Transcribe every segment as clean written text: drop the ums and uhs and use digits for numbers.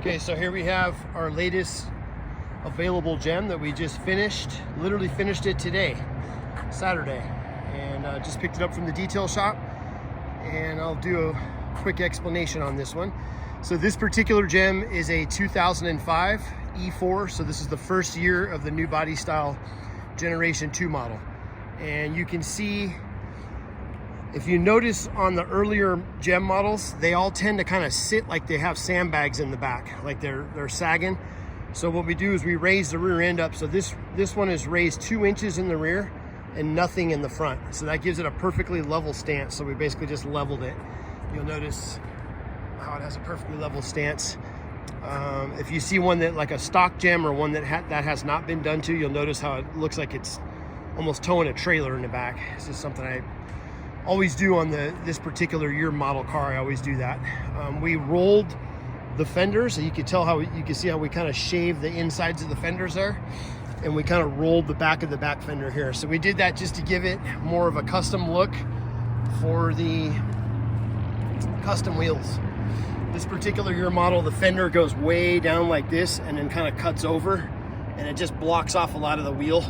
Okay, so here we have our latest available gem that we just finished. Literally finished it today, Saturday, and just picked it up from the detail shop. And I'll do a quick explanation on this one. So this particular gem is a 2005 e-4. So this is the first year of the new body style Generation 2 model. And you can see, if you notice on the earlier gem models, they all tend to kind of sit like they have sandbags in the back, like they're sagging. So what we do is we raise the rear end up. So this one is raised 2 inches in the rear and nothing in the front. So that gives it a perfectly level stance. So we basically just leveled it. You'll notice how it has a perfectly level stance. If you see one that like a stock gem or one that has not been done to, you'll notice how it looks like it's almost towing a trailer in the back. It's just something I always do on this particular year model car. I always do that. We rolled the fenders, so you can tell how you can see how we kind of shaved the insides of the fenders there, and we kind of rolled the back of the back fender here. So we did that just to give it more of a custom look for the custom wheels. This particular year model, the fender goes way down like this and then kind of cuts over, and it just blocks off a lot of the wheel.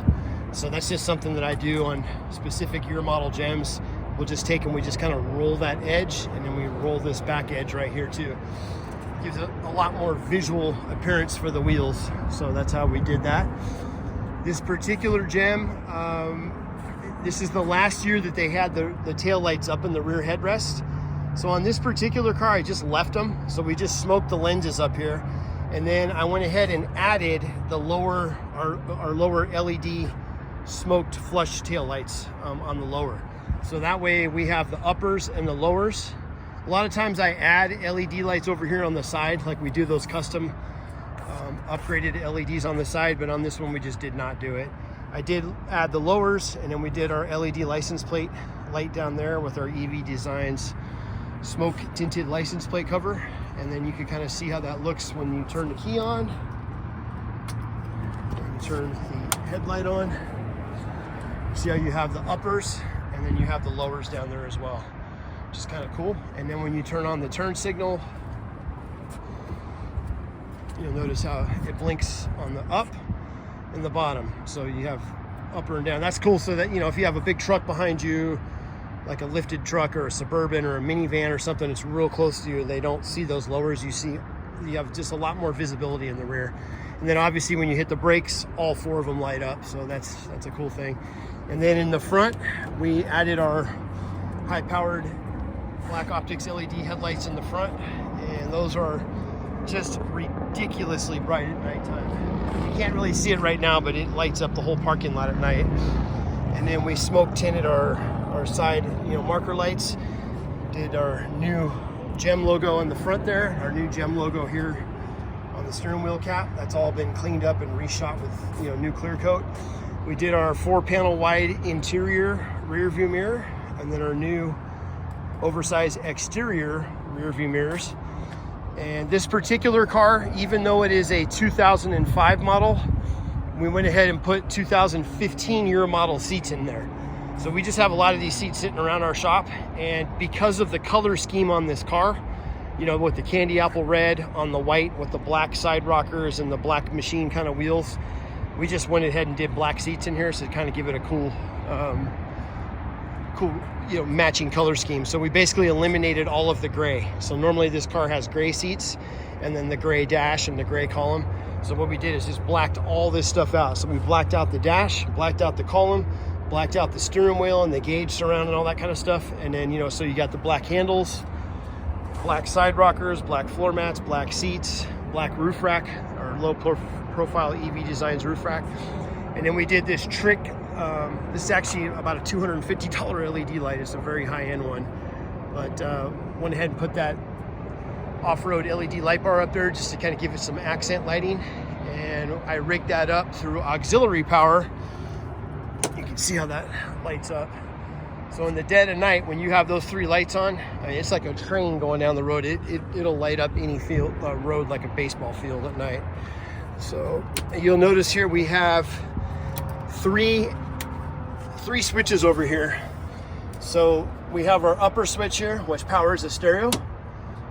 So that's just something that I do on specific year model gems. We'll just take and we just kind of roll that edge, and then we roll this back edge right here too. Gives it a lot more visual appearance for the wheels. So that's how we did that. This particular gem, this is the last year that they had the tail lights up in the rear headrest. So on this particular car, I just left them. So we just smoked the lenses up here. And then I went ahead and added the lower, our lower LED smoked flush tail lights on the lower. So that way we have the uppers and the lowers. A lot of times I add LED lights over here on the side, like we do those custom upgraded LEDs on the side, but on this one we just did not do it. I did add the lowers, and then we did our LED license plate light down there with our EV Designs smoke tinted license plate cover. And then you can kind of see how that looks when you turn the key on. And you turn the headlight on. See how you have the uppers, and then you have the lowers down there as well, which is kind of cool. And then when you turn on the turn signal, you'll notice how it blinks on the up and the bottom. So you have upper and down. That's cool, so that, you know, if you have a big truck behind you, like a lifted truck or a Suburban or a minivan or something that's real close to you, they don't see those lowers. You have just a lot more visibility in the rear. And then obviously when you hit the brakes, all 4 of them light up. So that's a cool thing. And then in the front, we added our high-powered black optics LED headlights in the front, and those are just ridiculously bright at nighttime. You can't really see it right now, but it lights up the whole parking lot at night. And then we smoke tinted our side, marker lights. Did our new gem logo on the front there, our new gem logo here on the steering wheel cap. That's all been cleaned up and reshot with new clear coat. We did our 4-panel wide interior rear view mirror, and then our new oversized exterior rear view mirrors. And this particular car, even though it is a 2005 model, we went ahead and put 2015 year model seats in there. So we just have a lot of these seats sitting around our shop, and because of the color scheme on this car, with the candy apple red on the white with the black side rockers and the black machine kind of wheels, we just went ahead and did black seats in here, so to kind of give it a cool matching color scheme. So we basically eliminated all of the gray. So normally this car has gray seats and then the gray dash and the gray column. So what we did is just blacked all this stuff out. So we blacked out the dash, blacked out the column, blacked out the steering wheel and the gauge surround and all that kind of stuff. And then, so you got the black handles, black side rockers, black floor mats, black seats, black roof rack, or low profile EV Designs roof rack. And then we did this trick. This is actually about a $250 LED light. It's a very high-end one, but went ahead and put that off-road LED light bar up there just to kind of give it some accent lighting. And I rigged that up through auxiliary power. You can see how that lights up. So in the dead of night, when you have those 3 lights on, it's like a train going down the road. It'll light up any road like a baseball field at night. So you'll notice here we have three switches over here. So we have our upper switch here, which powers the stereo.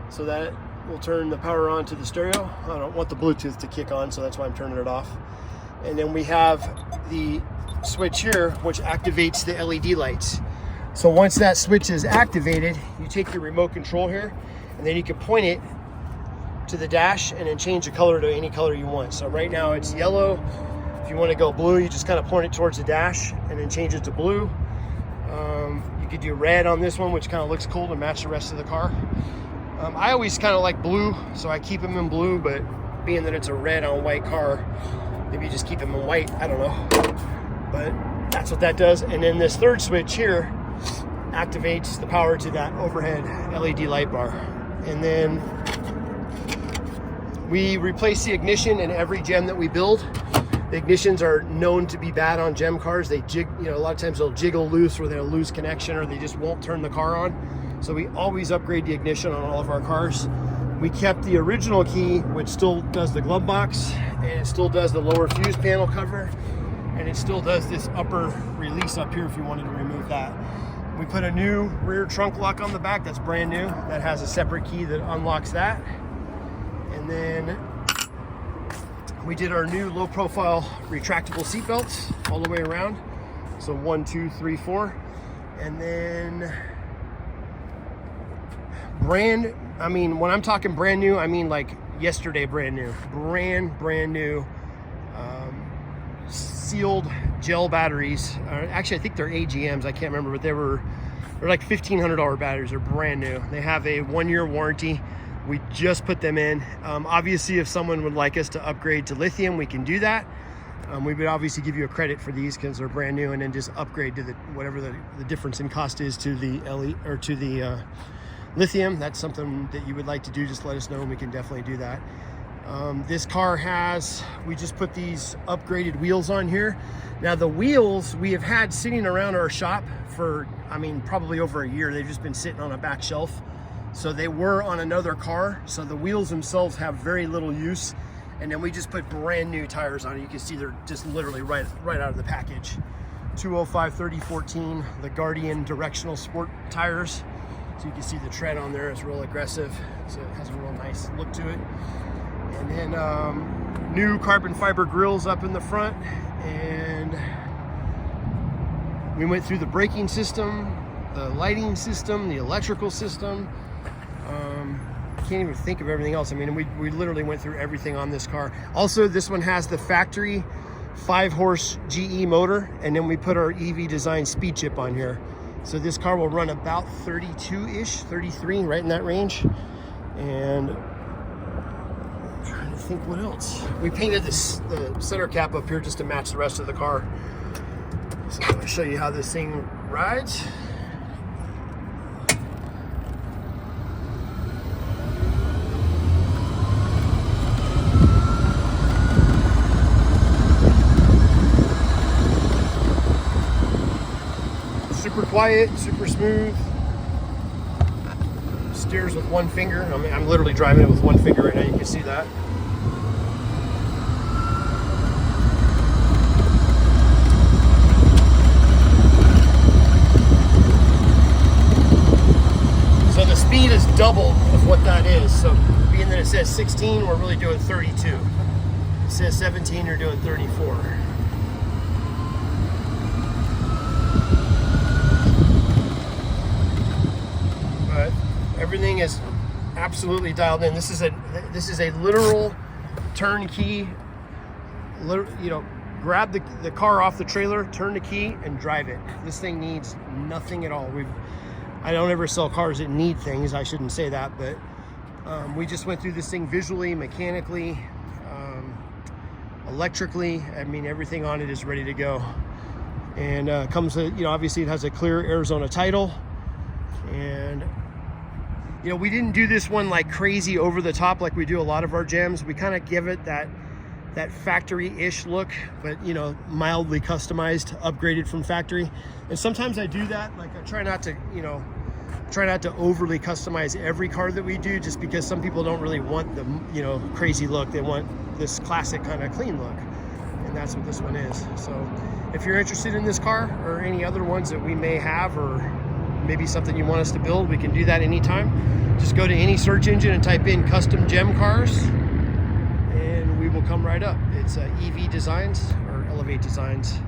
So that will turn the power on to the stereo. I don't want the Bluetooth to kick on, so that's why I'm turning it off. And then we have the switch here, which activates the LED lights. So once that switch is activated, you take your remote control here, and then you can point it to the dash and then change the color to any color you want. So right now it's yellow. If you want to go blue, you just kind of point it towards the dash and then change it to blue. You could do red on this one, which kind of looks cool to match the rest of the car. I always kind of like blue, so I keep them in blue, but being that it's a red on white car, maybe you just keep them in white, I don't know. But that's what that does. And then this third switch here activates the power to that overhead LED light bar. And then we replace the ignition in every gem that we build. The ignitions are known to be bad on gem cars. They a lot of times they'll jiggle loose, or they'll lose connection, or they just won't turn the car on. So we always upgrade the ignition on all of our cars. We kept the original key, which still does the glove box, and it still does the lower fuse panel cover, and it still does this upper release up here if you wanted to remove that. We put a new rear trunk lock on the back that's brand new, that has a separate key that unlocks that. And then we did our new low profile retractable seat belts all the way around. So 1, 2, 3, 4. And then when I'm talking brand new, I mean like yesterday brand new. Brand new sealed gel batteries. Actually, I think they're AGMs, I can't remember, but they're like $1,500 batteries. They're brand new. They have a 1-year warranty. We just put them in. Obviously, if someone would like us to upgrade to lithium, we can do that. We would obviously give you a credit for these because they're brand new, and then just upgrade to whatever the difference in cost is to the lithium. That's something that you would like to do, just let us know and we can definitely do that. This car we just put these upgraded wheels on here. Now the wheels we have had sitting around our shop for, probably over a year. They've just been sitting on a back shelf. So they were on another car. So the wheels themselves have very little use. And then we just put brand new tires on it. You can see they're just literally right out of the package. 205/30/14, the Guardian directional sport tires. So you can see the tread on there is real aggressive. So it has a real nice look to it. And then new carbon fiber grills up in the front. And we went through the braking system, the lighting system, the electrical system. Can't even think of everything else. We literally went through everything on this car. Also, this one has the factory 5-horse GE motor, and then we put our EV design speed chip on here. So this car will run about 32-ish, 33, right in that range. And I'm trying to think what else. We painted the center cap up here just to match the rest of the car. So I'll show you how this thing rides. Super quiet, super smooth. Steers with one finger. I'm literally driving it with one finger right now. You can see that. So the speed is double of what that is. So being that it says 16, we're really doing 32. It says 17, you're doing 34. Everything is absolutely dialed in. This is a literal turnkey. Grab the car off the trailer, turn the key, and drive it. This thing needs nothing at all. I don't ever sell cars that need things. I shouldn't say that, but we just went through this thing visually, mechanically, electrically. Everything on it is ready to go. And comes, obviously it has a clear Arizona title. And we didn't do this one like crazy over the top like we do a lot of our gems. We kind of give it that factory-ish look, but mildly customized, upgraded from factory. And sometimes I do that. Like I try not to overly customize every car that we do, just because some people don't really want the crazy look. They want this classic kind of clean look, and that's what this one is. So if you're interested in this car or any other ones that we may have or maybe something you want us to build, we can do that anytime. Just go to any search engine and type in custom gem cars, and we will come right up. It's EV Designs or Elevate Designs.